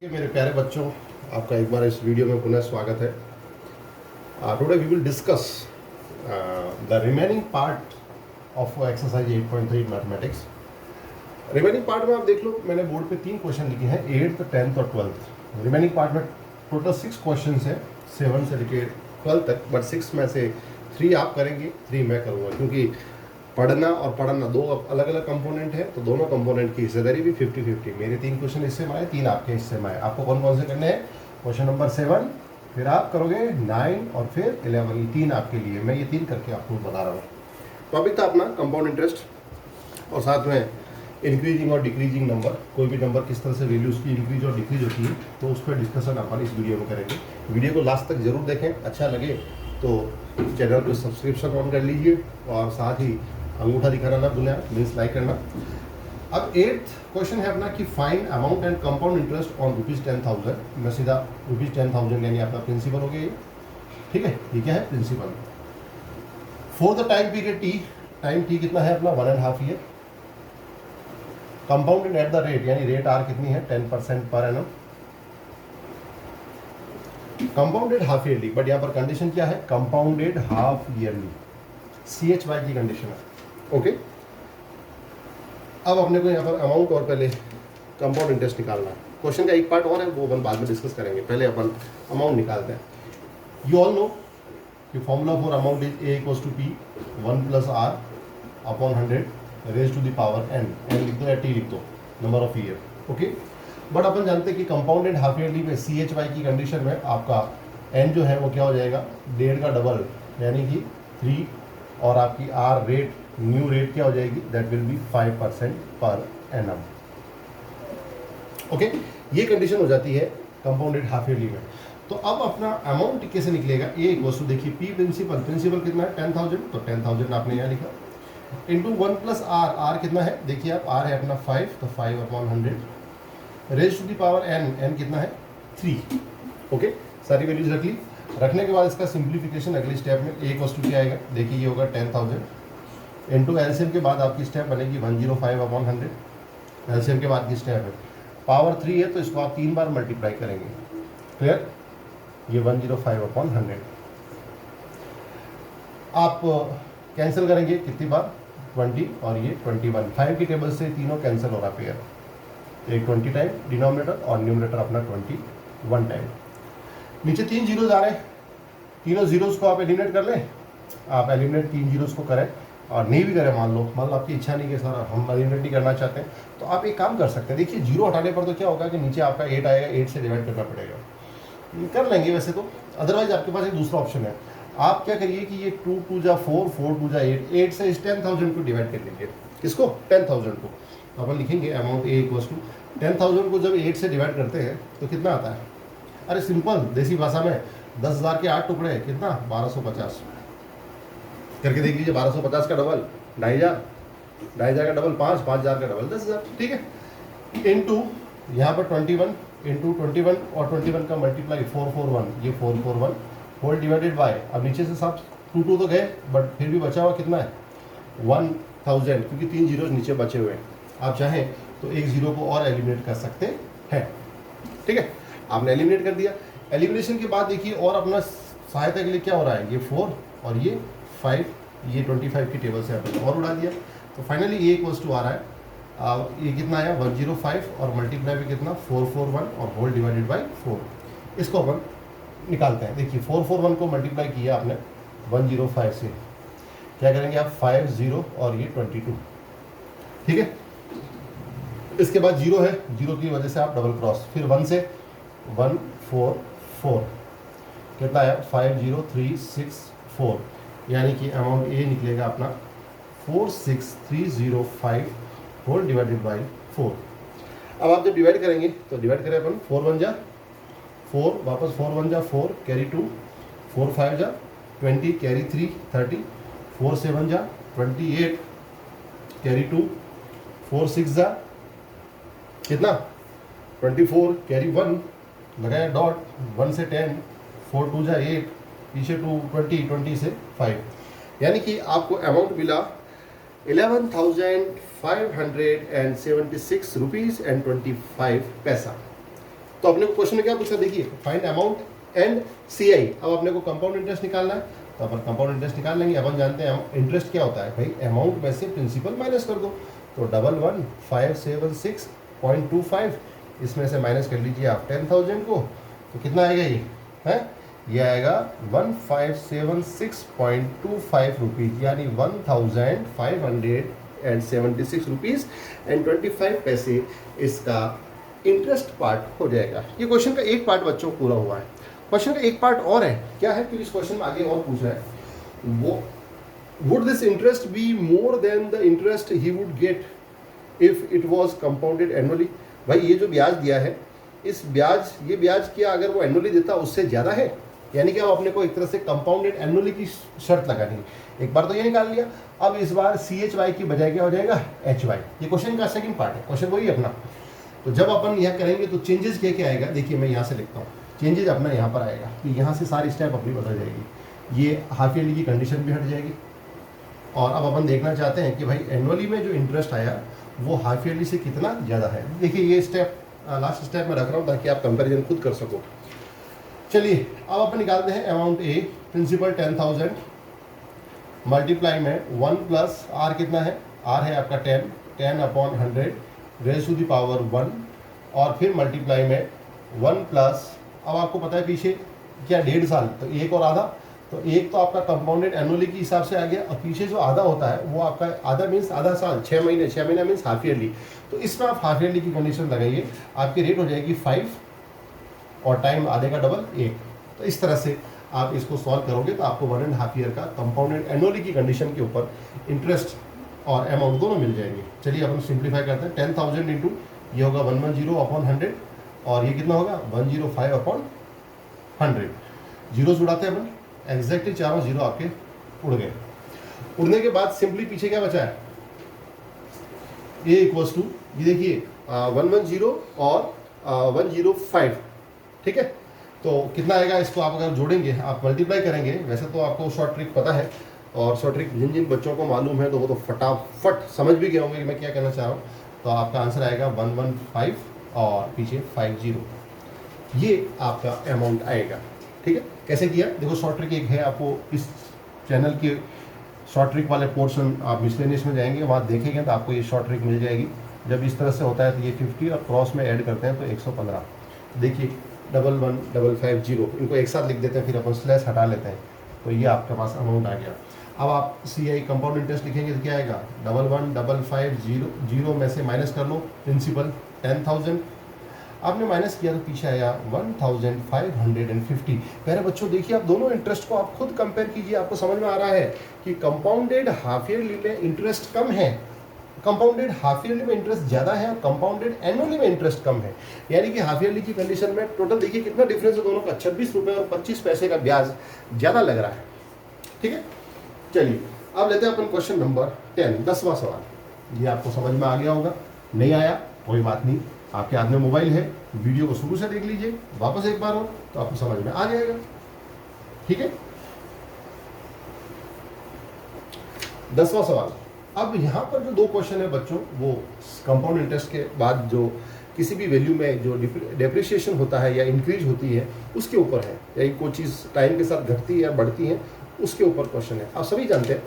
मेरे प्यारे बच्चों, आपका एक बार इस वीडियो में पुनः स्वागत है। Today we will discuss the remaining part of exercise 8.3 mathematics. Remaining part में आप देख लो, मैंने बोर्ड पे 3 क्वेश्चन लिखे हैं, 8th, 10th और 12th। रिमेनिंग पार्ट में टोटल 6 क्वेश्चन है, 7 से लेके 12 तक, बट 6 में से 3 आप करेंगे, 3 मैं करूँगा, क्योंकि पढ़ना और पढ़ना दो अलग अलग कंपोनेंट है, तो दोनों कंपोनेंट की हिस्सेदारी भी 50-50। मेरे 3 क्वेश्चन हिस्से में आए, 3 आपके हिस्से में आए। आपको कौन कौन से करने हैं? क्वेश्चन नंबर 7, फिर आप करोगे 9 और फिर 11। ये 3 आपके लिए, मैं ये 3 करके आपको बता रहा हूँ। टॉपिक था अपना कंपाउंड इंटरेस्ट और साथ में इंक्रीजिंग और डिक्रीजिंग नंबर। कोई भी नंबर किस तरह से वैल्यू उसकी इंक्रीज और डिक्रीज होती है, तो उस पर डिस्कशन अपन इस वीडियो में करेंगे। वीडियो को लास्ट तक जरूर देखें, अच्छा लगे तो चैनल को सब्सक्रिप्शन ऑन कर लीजिए और साथ ही अंगूठा दिखाना ना भूलें, मीन्स लाइक करना। अब 8th क्वेश्चन है अपना कि find amount and compound interest on ₹10,000। मैं सीधा ₹10,000 यानी आपका प्रिंसिपल हो गया ये, ठीक है। ये क्या है? Principal. For the time period t, time t कितना है अपना? 1.5 year. Compounded at the rate, यानी रेट आर कितनी है? 10% per annum. Compounded half yearly, but यहाँ पर कंडीशन क्या है? कंपाउंडेड हाफ ईयरली, CHY की कंडीशन है, ओके। अब अपने को यहाँ पर अमाउंट और पहले कंपाउंड इंटरेस्ट निकालना है। क्वेश्चन का एक पार्ट और है, वो अपन बाद में डिस्कस करेंगे, पहले अपन अमाउंट निकालते हैं। यू ऑल नो कि formula for amount is A = P 1 + R upon 100 raise to the power n। n लिख दो या t लिख दो, number of year, okay. But अपन जानते हैं कि कंपाउंडेड हाफ ईयरली में CHY की कंडीशन में आपका n जो है वो क्या हो जाएगा? 1.5 का डबल, यानी कि 3, और आपकी आर रेट, न्यू रेट क्या हो जाएगी? That will be 5% per annum, okay. ये कंडीशन हो जाती है कंपाउंडेड हाफ ईयरली में। तो अब अपना अमाउंट कैसे निकलेगा? A = देखिए P प्रिंसिपल, प्रिंसिपल कितना है? 10,000, तो 10,000 आपने यहाँ लिखा, इंटू 1 + R। R कितना है? देखिए आप, R है अपना 5, तो 5/100 raise to the power n। n कितना है? 3, ओके। सारी वैल्यूज रख ली। रखने के बाद इसका सिंप्लीफिकेशन अगले स्टेप में A = क्या आएगा? देखिए ये होगा 10,000 इंटू एलसीएम के बाद आपकी स्टेप बनेगी 105/100। एलसीएम के बाद की स्टेप है, पावर 3 है तो इसको आप 3 बार मल्टीप्लाई करेंगे, क्लियर। ये 105/100 आप कैंसिल करेंगे कितनी बार? 20 और ये 21। 5 की टेबल से तीनों कैंसिल हो रहा पेयर, एक 20 टाइम डिनोमिनेटर और न्यूमिनेटर अपना 21 टाइम। नीचे 3 जीरोज आ रहे हैं, तीनों जीरोज को आप एलिमिनेट कर लें। आप एलिमिनेट 3 जीरोज को करें और नहीं भी करें, मान लो आपकी इच्छा नहीं कि सर हम एलिमिनेट नहीं करना चाहते हैं, तो आप एक काम कर सकते हैं। देखिए जीरो हटाने पर तो क्या होगा कि नीचे आपका 8 आएगा, 8 से डिवाइड करना पड़ेगा, कर लेंगे वैसे तो। अदरवाइज आपके पास एक दूसरा ऑप्शन है, आप क्या करिए कि ये 2 × 2 = 4, 4 × 2 = 8, 8 से इस 10,000 को डिवाइड कर लीजिए। किसको? 10,000 को। तो अपन लिखेंगे अमाउंट A = 10,000 को जब 8 से डिवाइड करते हैं तो कितना आता है? अरे सिंपल देसी भाषा में 10,000 के 8 टुकड़े, कितना? 1250 करके देख लीजिए। 1250 का डबल 2,500, 2,500 का डबल 5, 5,000 का डबल 10,000, ठीक है। इंटू यहाँ पर 21, इंटू 21 और 21 का मल्टीप्लाई 441, ये 441 होल डिवाइडेड बाय, अब नीचे से सब 2 तो गए, बट फिर भी बचा हुआ कितना है? 1,000, क्योंकि 3 जीरो नीचे बचे हुए हैं। आप चाहें तो एक जीरो को और एलिमिनेट कर सकते हैं, ठीक है। आपने एलिमिनेट कर दिया। एलिमिनेशन के बाद देखिए और अपना सहायता के लिए क्या हो रहा है? ये 4 और ये 5, ये 25 की टेबल से आपने और उड़ा दिया, तो फाइनली A = आ रहा है, ये कितना आया? 105 और मल्टीप्लाई भी कितना? 441 और होल डिवाइडेड बाय 4। इसको अपन निकालते हैं। देखिए 441 को मल्टीप्लाई किया आपने 105 से, क्या करेंगे आप? 5 0 और ये 22, ठीक है। इसके बाद 0 है, 0 की वजह से आप डबल क्रॉस, फिर 1 से 144, कितना आया? 50364, यानी कि अमाउंट A निकलेगा अपना 46305 होल डिवाइडेड बाय 4। अब आप जब डिवाइड करेंगे तो डिवाइड करें अपन, 4 1 जा 4, वापस 4 1 जा 4, कैरी 2, 4 5 जा 20, कैरी 3 30, 4 7 जा 28, कैरी 2, 4 6 जा कितना? 24, कैरी 1, लगाया डॉट, 1 से 10, 4 2 जा 8, पीछे 2 20, 20 से 5, यानी कि आपको अमाउंट मिला 11,576 रुपीज़ एंड 25 पैसा। तो अपने को क्वेश्चन में क्या पूछा, देखिए फाइंड अमाउंट एंड CI। अब अपने को कंपाउंड इंटरेस्ट निकालना है, तो अपन कंपाउंड इंटरेस्ट निकाल लेंगे। अपन जानते हैं इंटरेस्ट क्या होता है भाई, अमाउंट में से प्रिंसिपल माइनस कर दो। तो 11,576.25 इसमें से माइनस कर लीजिए आप 10,000 को, तो कितना आएगा ये है, ये आएगा 1576.25 रुपीज़, यानी 1576 रुपीज़ एंड 25 पैसे इसका इंटरेस्ट पार्ट हो जाएगा। ये क्वेश्चन का एक पार्ट बच्चों पूरा हुआ है। क्वेश्चन का एक पार्ट और है, क्या है, फिर इस क्वेश्चन में आगे और पूछ रहा है, वो would this interest be more than the interest he would get if it was compounded annually. भाई ये जो ब्याज दिया है, इस ब्याज, ये ब्याज क्या अगर वो एनुअली देता उससे ज़्यादा है, यानी कि अब अपने को एक तरह से कंपाउंडेड एनुअली की शर्त लगानी है। एक बार तो ये निकाल लिया, अब इस बार CHY की बजाय क्या हो जाएगा, HY। ये क्वेश्चन का सेकंड पार्ट है, क्वेश्चन वही अपना। तो जब अपन यह करेंगे तो चेंजेस क्या क्या आएगा, देखिए मैं यहाँ से लिखता हूँ, चेंजेस अपना यहाँ पर आएगा कि यहाँ से सारी स्टेप अपनी बदल जाएगी। ये हाफ ईयरली की कंडीशन भी हट जाएगी, और अब अपन देखना चाहते हैं कि भाई एनुअली में जो इंटरेस्ट आया वो हाफ ईयरली से कितना ज़्यादा है। देखिए ये स्टेप लास्ट स्टेप में रख रहा हूँ ताकि आप कंपेरिजन खुद कर सको। चलिए अब अपन निकालते हैं अमाउंट A, प्रिंसिपल 10,000 मल्टीप्लाई में 1 प्लस R कितना है, R है आपका 10/100 रेज़ टू द पावर 1, और फिर मल्टीप्लाई में 1 प्लस, अब आपको पता है पीछे क्या 1.5 साल, तो 1 और आधा, तो 1 तो आपका कंपाउंडेड एनुअली के हिसाब से आ गया, और पीछे जो आधा होता है वो आपका आधा मीन्स आधा साल, 6 महीने, 6 महीना मीन्स हाफ ईयरली। तो इसमें आप हाफ ईयरली की कंडीशन लगाइए, आपकी रेट हो जाएगी 5 और टाइम आधे का डबल 1। तो इस तरह से आप इसको सॉल्व करोगे तो आपको 1.5 ईयर का कंपाउंडेड एनुअली की कंडीशन के ऊपर इंटरेस्ट और अमाउंट दोनों मिल जाएंगे। चलिए अपन सिंप्लीफाई करते हैं, 10,000 इंटू ये होगा 110/100, और ये कितना होगा 105/100। जीरोस उड़ाते हैं अपन, एग्जैक्टली चारों जीरो आपके उड़ गए। उड़ने के बाद सिंपली पीछे क्या बचा है, A इक्वल्स टू, ये देखिए 110 और 105, ठीक है। तो कितना आएगा, इसको आप अगर जोड़ेंगे, आप मल्टीप्लाई करेंगे, वैसे तो आपको शॉर्ट ट्रिक पता है, और शॉर्ट ट्रिक जिन जिन बच्चों को मालूम है तो वो तो फटाफट समझ भी गए होंगे कि मैं क्या कहना चाह रहा हूँ। तो आपका आंसर आएगा 115 और पीछे 50, ये आपका अमाउंट आएगा, ठीक है। कैसे किया, देखो शॉर्ट ट्रिक एक है, आपको इस चैनल के शॉर्ट ट्रिक वाले पोर्शन आप मिसलेनियस में जाएंगे, वहाँ देखेंगे तो आपको ये शॉर्ट ट्रिक मिल जाएगी। जब इस तरह से होता है तो ये 50 और क्रॉस में ऐड करते हैं तो 115। देखिए 11550, इनको एक साथ लिख देते हैं, फिर अपन स्लैश हटा लेते हैं, तो ये आपके पास अमाउंट आ गया। अब आप CI कंपाउंड इंटरेस्ट लिखेंगे तो क्या आएगा, 11,550 में से माइनस कर लो प्रिंसिपल 10,000, आपने माइनस किया तो पीछे आया 1,550। पहले बच्चों देखिए, आप दोनों इंटरेस्ट को आप खुद कंपेयर कीजिए, आपको समझ में आ रहा है कि कंपाउंडेड हाफ ईयरली में इंटरेस्ट कम है, कंपाउंडेड हाफ ईयरली में इंटरेस्ट ज़्यादा है, और कंपाउंडेड एनुअली में इंटरेस्ट कम है। यानी कि हाफ ईयरली की कंडीशन में टोटल देखिए कितना डिफरेंस है दोनों का, 26 रुपये और 25 पैसे का ब्याज ज़्यादा लग रहा है, ठीक है। चलिए अब लेते हैं अपन क्वेश्चन नंबर 10, 10वां सवाल। ये आपको समझ में आ गया होगा, नहीं आया कोई बात नहीं, आपके हाथ में मोबाइल है, वीडियो को शुरू से देख लीजिए वापस एक बार हो तो आपको समझ में आ जाएगा, ठीक है। 10वां सवाल। अब यहाँ पर जो दो क्वेश्चन है बच्चों, वो कंपाउंड इंटरेस्ट के बाद जो किसी भी वैल्यू में जो डेप्रिसिएशन होता है या इंक्रीज होती है उसके ऊपर है, या कोई चीज़ टाइम के साथ घटती है या बढ़ती है उसके ऊपर क्वेश्चन है। आप सभी जानते हैं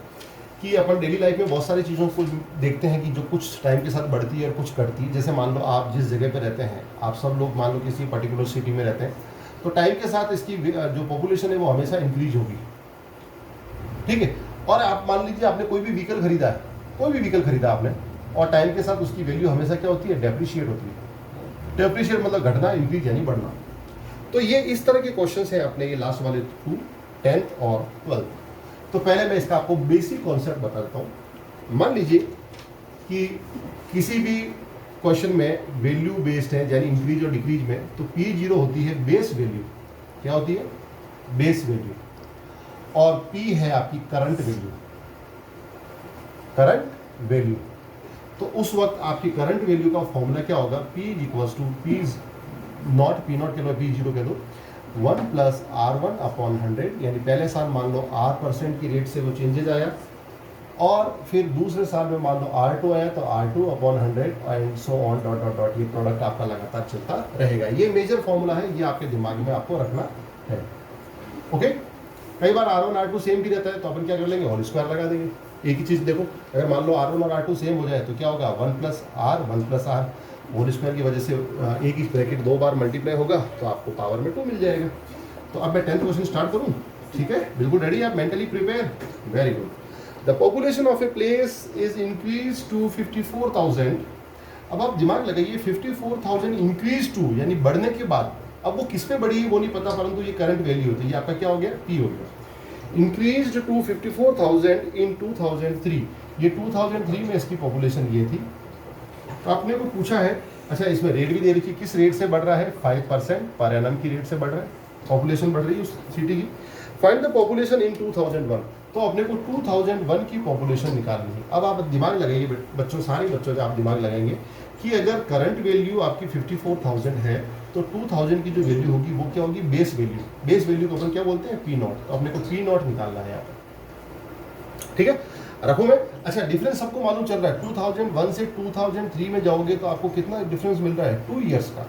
कि अपन डेली लाइफ में बहुत सारी चीज़ों को देखते हैं कि जो कुछ टाइम के साथ बढ़ती है और कुछ घटती है। जैसे मान लो आप जिस जगह पे रहते हैं, आप सब लोग मान लो किसी पर्टिकुलर सिटी में रहते हैं, तो टाइम के साथ इसकी जो पॉपुलेशन है वो हमेशा इंक्रीज होगी, ठीक है। और आप मान लीजिए आपने कोई भी व्हीकल खरीदा है, कोई भी व्हीकल खरीदा आपने, और टाइम के साथ उसकी वैल्यू हमेशा क्या होती है, डेप्रिशिएट होती है। डेप्रिशिएट मतलब घटना, इंक्रीज यानी बढ़ना। तो ये इस तरह के क्वेश्चन हैं अपने ये लास्ट वाले 2, 10th और 12th। तो पहले मैं इसका आपको बेसिक कॉन्सेप्ट बता देता हूँ। मान लीजिए कि किसी भी क्वेश्चन में वैल्यू बेस्ड है, यानी इंक्रीज और डिक्रीज में, तो P0 होती है बेस वैल्यू। क्या होती है, बेस वैल्यू, और P है आपकी करंट वैल्यू, करंट वैल्यू। तो उस वक्त आपकी करंट वैल्यू का फॉर्मूला क्या होगा, P इक्वल्स टू P0 के लो P0 के दो 1 + R1/100, यानी पहले साल मान लो R% की रेट से वो चेंजेज आया, और फिर दूसरे साल में मान लो R2 आया तो R2 upon 100 and so on dot dot dot, ये प्रोडक्ट आपका लगातार चलता रहेगा। ये मेजर फॉर्मूला है, ये आपके दिमाग में आपको रखना है। ओके, कई बार R1 R2 सेम भी रहता है तो अपन क्या कर लेंगे, होल स्क्वायर लगा देंगे। एक ही चीज़ देखो, अगर मान लो R1 और R2 सेम हो जाए तो क्या होगा, 1 प्लस R होल स्क्वायर की वजह से एक ही ब्रैकेट 2 बार मल्टीप्लाई होगा तो आपको पावर में 2 मिल जाएगा। तो अब मैं 10th क्वेश्चन स्टार्ट करूँ? ठीक है, बिल्कुल रेडी, आप mentally prepare? Very good. The population of a place is increase to 54,000। अब आप दिमाग लगाइए, 54,000 इंक्रीज टू यानी बढ़ने के बाद, अब वो किस पे बढ़ी है वो नहीं पता, परंतु ये करंट वैल्यू होती है, ये आपका क्या हो गया, P हो गया। इंक्रीज टू 54,000 इन 2003, ये 2003 में इसकी पॉपुलेशन ये थी। तो आपने को पूछा है, अच्छा इसमें रेट भी दे रखी, किस रेट से बढ़ रहा है, 5% पर एनम की रेट से बढ़ रहा है, पॉपुलेशन बढ़ रही है उस सिटी की। फाइंड द पॉपुलेशन इन 2001, तो अपने को 2001 की पॉपुलेशन निकालनी है। अब आप दिमाग लगाइए बच्चों, सारे बच्चों का आप दिमाग लगाएंगे कि अगर करंट वैल्यू आपकी 54,000 है तो 2000 की जो वैल्यू होगी वो क्या होगी, बेस वैल्यू। बेस वैल्यू को अपन क्या बोलते हैं, P0। तो अपने को P0 निकालना है यहाँ पर, ठीक है, रखूँ मैं। अच्छा, डिफरेंस सबको मालूम चल रहा है, 2001 से 2003 में जाओगे तो आपको कितना डिफरेंस मिल रहा है, 2 ईयर्स का।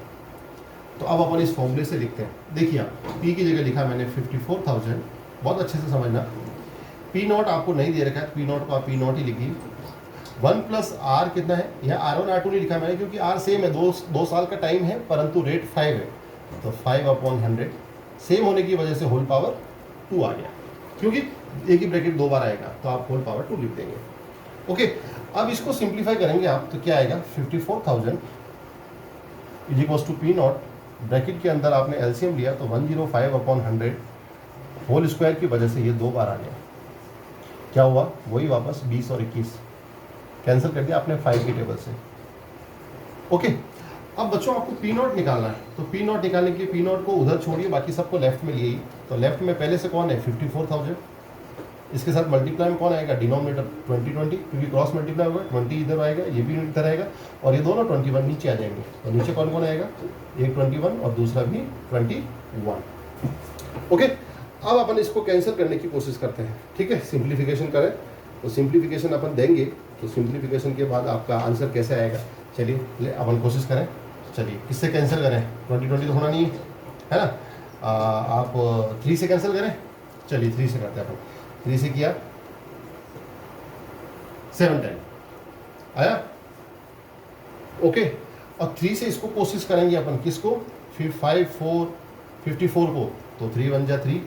तो अब अपन इस फॉर्मूले से लिखते हैं। देखिए आप, P की जगह लिखा मैंने 54,000, बहुत अच्छे से समझना। P0 आपको नहीं दे रखा है, P0 को आप P0 ही लिखिए। 1 प्लस R कितना है, यहाँ R1 R2 नहीं लिखा मैंने क्योंकि R सेम है, दो साल का टाइम है, परंतु रेट 5 है, तो 5 अपॉन 100 सेम होने की वजह से होल पावर 2 आ गया, क्योंकि एक ही ब्रैकेट 2 बार आएगा तो आप होल पावर 2 लिख देंगे। ओके, अब इसको सिंप्लीफाई करेंगे आप तो क्या आएगा, 54,000 is equals to P0, bracket के अंदर आपने एलसीएम लिया तो 105 अपॉन 100 होल स्क्वायर की वजह से ये 2 बार आ गया। क्या हुआ, वही वापस 20 और 21 कैंसिल कर दिया आपने 5 की टेबल से। ओके, अब बच्चों आपको P0 निकालना है, तो P0 निकालने के लिए P0 को उधर छोड़िए, बाकी सबको लेफ्ट में लिए। तो लेफ्ट में पहले से कौन है, 54,000, इसके साथ मल्टीप्लाई में कौन आएगा, डिनोमिनेटर 20, क्योंकि क्रॉस मल्टीप्लाई होगा, 20 इधर आएगा, ये भी इधर आएगा, और ये दोनों 21 नीचे आ जाएंगे। तो नीचे कौन कौन आएगा, एक 21 और दूसरा भी 21। ओके, अब अपन इसको कैंसिल करने की कोशिश करते हैं, ठीक है, सिंप्लीफिकेशन करें। तो सिंप्लीफिकेशन अपन देंगे, तो सिंप्लीफिकेशन के बाद आपका आंसर कैसे आएगा, चलिए अपन कोशिश करें। चलिए किससे कैंसिल करें, 20 तो होना नहीं है ना, आप 3 से कैंसिल करें। चलिए 3 से करते हैं अपन, 3 से किया 7 टाइम आया। ओके, और 3 से इसको कोशिश करेंगे अपन, किसको, फिर 54 को, तो 3 1 जा 3,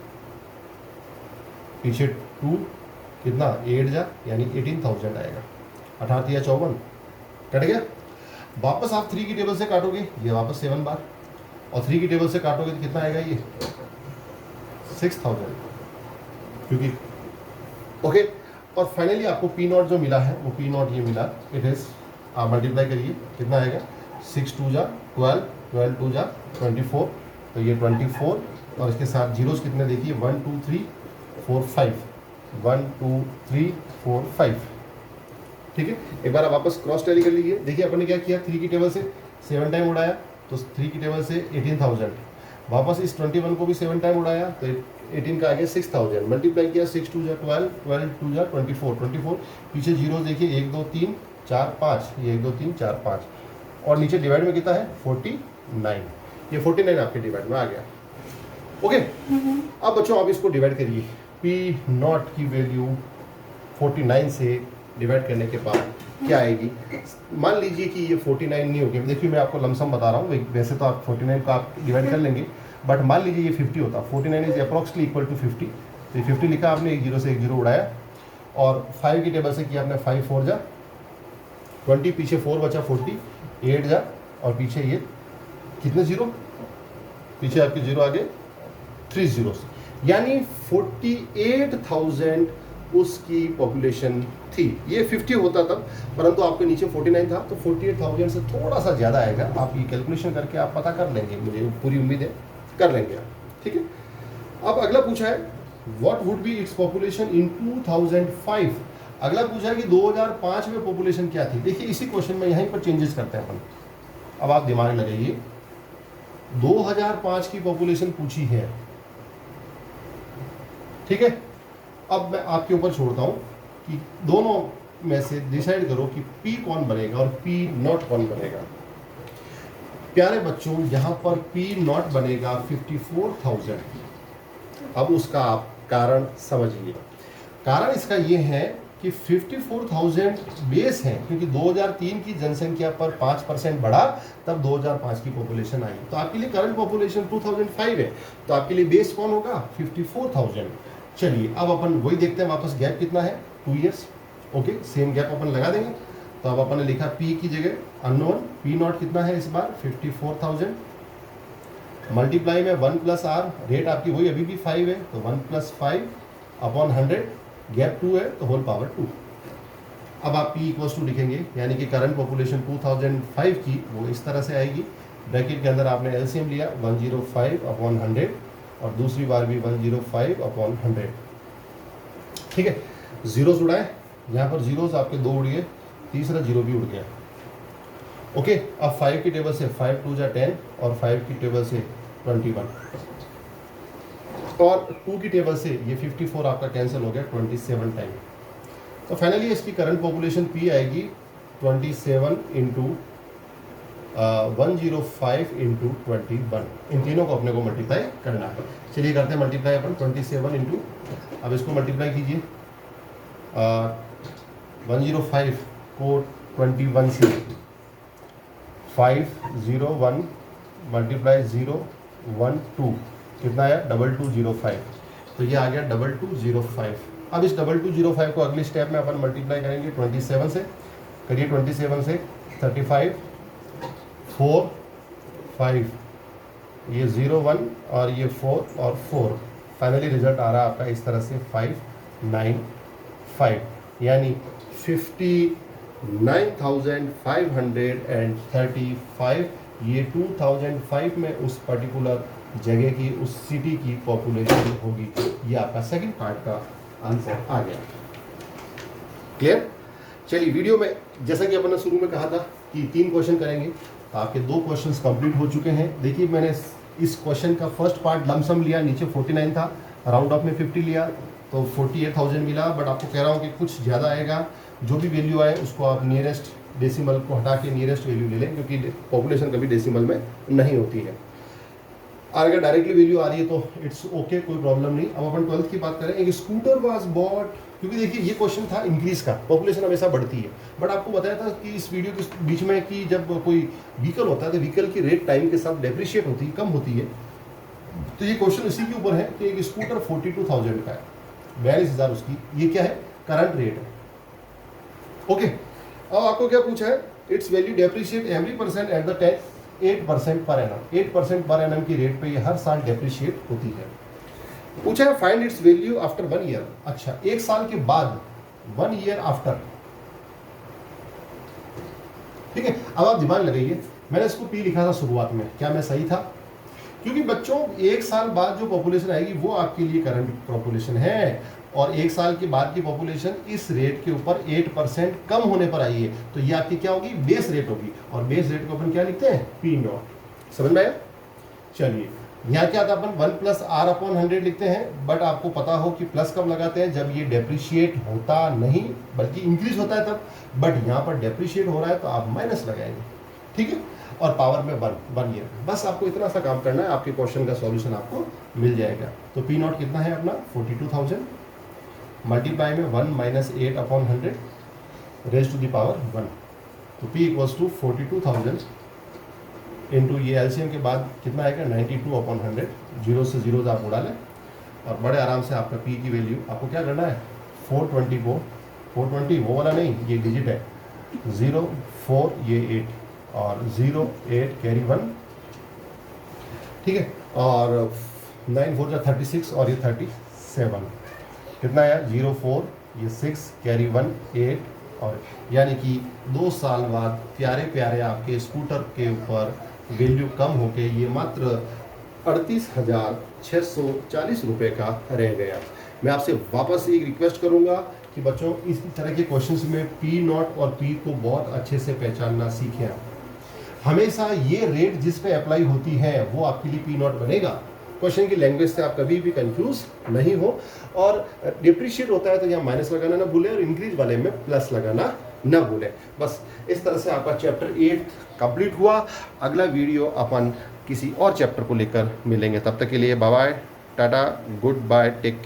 पीछे 2 कितना 8 जा, यानी 18,000 आएगा। 18 या 54 कट गया। वापस आप 3 की टेबल से काटोगे, ये वापस 7 बार, और 3 की टेबल से काटोगे तो कितना आएगा, ये 6,000, क्योंकि ओके। और फाइनली आपको P0 जो मिला है वो P0 ये मिला, इट इज, आप मल्टीप्लाई करिए कितना आएगा, 6 2 जा 12, 12 2 जा 24, तो ये 24, और इसके साथ जीरोस कितने देखिए, 1 2 3 4 5, 1 2 3 4 5, ठीक है। एक बार आप वापस क्रॉस टैली कर लीजिए। देखिए अपन ने क्या किया, 3 की टेबल से 7 टाइम उड़ाया, तो 3 की टेबल से 18,000, वापस इस 21 को भी 7 टाइम उड़ाया तो 18 का आ गया 6,000, मल्टीप्लाई किया 6 2 जा 12, 12 2 जा 24, पीछे जीरो देखिए 1 2 3 4 5, ये 1 2 3 4 5, और नीचे डिवाइड में कितना है 49, ये 49 आपके डिवाइड में आ गया। ओके, अब बच्चों आप इसको डिवाइड करिए, P0 की वैल्यू 49 से डिवाइड करने के बाद क्या आएगी। मान लीजिए कि ये 49 नहीं होगी, देखिए मैं आपको लमसम बता रहा हूँ, वैसे तो आप 49 को आप डिवाइड कर लेंगे, बट मान लीजिए ये 50 होता, 49 इज अप्रॉक्सली इक्वल टू 50, तो 50 लिखा आपने, एक जीरो से एक जीरो उड़ाया, और 5 की टेबल से किया आपने 5 4 जा 20, पीछे 4 बचा 40, 8 जा, और पीछे ये कितने जीरो, पीछे आपके जीरो आगे 3 जीरो, यानी 48,000 उसकी पॉपुलेशन थी। ये 50 होता तब, परंतु आपके नीचे 49 था, तो 48,000 से थोड़ा सा ज़्यादा आएगा। आप ये कैलकुलेशन करके आप पता कर लेंगे, मुझे पूरी उम्मीद है कर लेंगे आप, ठीक है। अब अगला पूछा है, what would be its population in 2005। अगला पूछा है कि 2005 में पॉपुलेशन क्या थी। देखिए इसी क्वेश्चन में यहीं पर चेंजेस करते हैं अपन। अब आप दिमाग लगाइए, 2005 की पॉपुलेशन पूछी है, ठीक है। अब मैं आपके ऊपर छोड़ता हूं, कि दोनों में से डिसाइड करो कि P कौन बनेगा और P नॉट कौन बनेगा। प्यारे बच्चों, यहाँ पर P नॉट बनेगा 54,000। अब उसका आप कारण समझिए। कारण इसका ये है कि 54,000 बेस है, क्योंकि 2003 की जनसंख्या पर 5% बढ़ा, तब 2005 की पॉपुलेशन आई। तो आपके लिए करंट पॉपुलेशन 2005 है, तो आपके लिए बेस कौन होगा 54,000। चलिए अब अपन वही देखते हैं, वापस गैप कितना है 2 ईयर्स। ओके, सेम गैप अपन लगा देंगे। तो अब अपन ने लिखा P की जगह अननोन, P नॉट कितना है इस बार 54,000, मल्टीप्लाई में 1 प्लस आर, रेट आपकी वही अभी भी 5 है, तो 1 प्लस 5 अपॉन 100, गैप 2 है तो होल पावर 2। अब आप P इक्वल्स टू लिखेंगे, यानी कि करंट पॉपुलेशन 2005 की वो इस तरह से आएगी। ब्रैकेट के अंदर आपने एलसीएम लिया 105 अपॉन 100 और दूसरी बार भी 105 अपॉन 100। ठीक है, जीरोस उड़ाए, यहाँ पर जीरोस आपके 2 उड़ गए, तीसरा जीरो भी उड़ गया। ओके, अब 5 की टेबल से 5 2 जा 10 और 5 की टेबल से 21 और 2 की टेबल से ये 54 आपका कैंसिल हो गया 27 टाइम। तो फाइनली इसकी करंट पॉपुलेशन P आएगी 27 इंटू 105 इंटू 21। इन तीनों को अपने को मल्टीप्लाई करना है। चलिए करते हैं मल्टीप्लाई अपन 27 इंटू, अब इसको मल्टीप्लाई कीजिए 105 को 21 से, 501 मल्टीप्लाई 012 कितना आया 2205, तो ये आ गया 2205। अब इस 2205 को अगले स्टेप में अपन मल्टीप्लाई करेंगे 27 से। करिए 27 से 35 4 5, ये 01 और ये 4 और 4, फाइनली रिजल्ट आ रहा है आपका इस तरह से 595, यानी 59,535। ये 2005 में उस पर्टिकुलर जगह की, उस सिटी की पॉपुलेशन होगी। ये आपका सेकंड पार्ट का आंसर आ गया। क्लियर? चलिए वीडियो में जैसा कि अपन ने शुरू में कहा था कि 3 क्वेश्चन करेंगे, तो आपके 2 क्वेश्चंस कंप्लीट हो चुके हैं। देखिए मैंने इस क्वेश्चन का फर्स्ट पार्ट लमसम लिया, नीचे 49 था, राउंड ऑफ में 50 लिया तो 48,000 मिला। बट आपको कह रहा हूँ कि कुछ ज़्यादा आएगा, जो भी वैल्यू आए उसको आप नियरेस्ट डेसिमल को हटा के नियरेस्ट वैल्यू ले लें, क्योंकि पॉपुलेशन कभी डेसिमल में नहीं होती है। और अगर डायरेक्टली वैल्यू आ रही है तो इट्स ओके, कोई प्रॉब्लम नहीं। अब अपन 12th की बात करें, एक स्कूटर वाज बॉट, क्योंकि देखिए ये क्वेश्चन था इंक्रीज का, पॉपुलेशन हमेशा बढ़ती है। बट आपको बताया था कि इस वीडियो के बीच में कि जब कोई व्हीकल होता है तो व्हीकल की रेट टाइम के साथ डेप्रिशिएट होती है, कम होती है। तो ये क्वेश्चन इसी के ऊपर है कि एक स्कूटर 42,000 का है, 42,000 उसकी, ये क्या है करंट रेट है। ओके, अब आपको क्या पूछा है, it's value depreciate every percent at the time 8% per annum, 8% per annum की रेट पे ये हर साल डेप्रिशिएट होती है। पूछा है find its value after 1 year. अच्छा, 1 साल के बाद, 1 ईयर आफ्टर। ठीक है, अब आप दिमाग लगाइए, मैंने इसको P लिखा था शुरुआत में, क्या मैं सही था? क्योंकि बच्चों 1 साल बाद जो पॉपुलेशन आएगी वो आपके लिए करंट पॉपुलेशन है, और 1 साल के बाद की पॉपुलेशन इस रेट के ऊपर 8% कम होने पर आई है, तो ये आपकी क्या होगी, बेस रेट होगी। और बेस रेट को अपन क्या लिखते हैं, P नॉट। समझ में आया? चलिए यहाँ क्या था, अपन 1 प्लस आर अपॉन 100 लिखते हैं, बट आपको पता हो कि प्लस कब लगाते हैं, जब ये डेप्रिशिएट होता नहीं बल्कि इंक्रीज होता है तब। बट यहाँ पर डेप्रिशिएट हो रहा है तो आप माइनस लगाएंगे। ठीक है, और पावर में 1 ईयर। बस आपको इतना सा काम करना है, आपके क्वेश्चन का सॉल्यूशन आपको मिल जाएगा। तो P नॉट कितना है अपना 42,000, मल्टीप्लाई में 1 minus 8 upon 100 raise to the power 1। तो P इक्वल्स टू 42,000 इंटू ये एलसीएम के बाद कितना आएगा 92 अपॉन 100। जीरो से जीरो आप उड़ा लें और बड़े आराम से आपका P की वैल्यू आपको क्या करना है, 420 को 420 वो वाला नहीं, ये डिजिट है 0 4 ये 8 और 0 8 कैरी 1। ठीक है, और 9 4 36 और ये 37, कितना आया 0 4 ये 6 कैरी 1 8, और यानी कि 2 साल बाद प्यारे प्यारे आपके स्कूटर के ऊपर वैल्यू कम होके ये मात्र 38,640 रुपये का रह गया। मैं आपसे वापस एक रिक्वेस्ट करूंगा कि बच्चों इस तरह के क्वेश्चंस में P नॉट और P को बहुत अच्छे से पहचानना सीखें। हमेशा ये रेट जिस पे अप्लाई होती है वो आपके लिए P नॉट बनेगा। क्वेश्चन की लैंग्वेज से आप कभी भी कंफ्यूज नहीं हो। और डिप्रिशिएट होता है तो यहाँ माइनस लगाना ना भूलें और इंक्रीज वाले में प्लस लगाना ना भूलें। बस इस तरह से आपका चैप्टर 8 कंप्लीट हुआ। अगला वीडियो अपन किसी और चैप्टर को लेकर मिलेंगे, तब तक के लिए bye bye, tata, good bye, take care.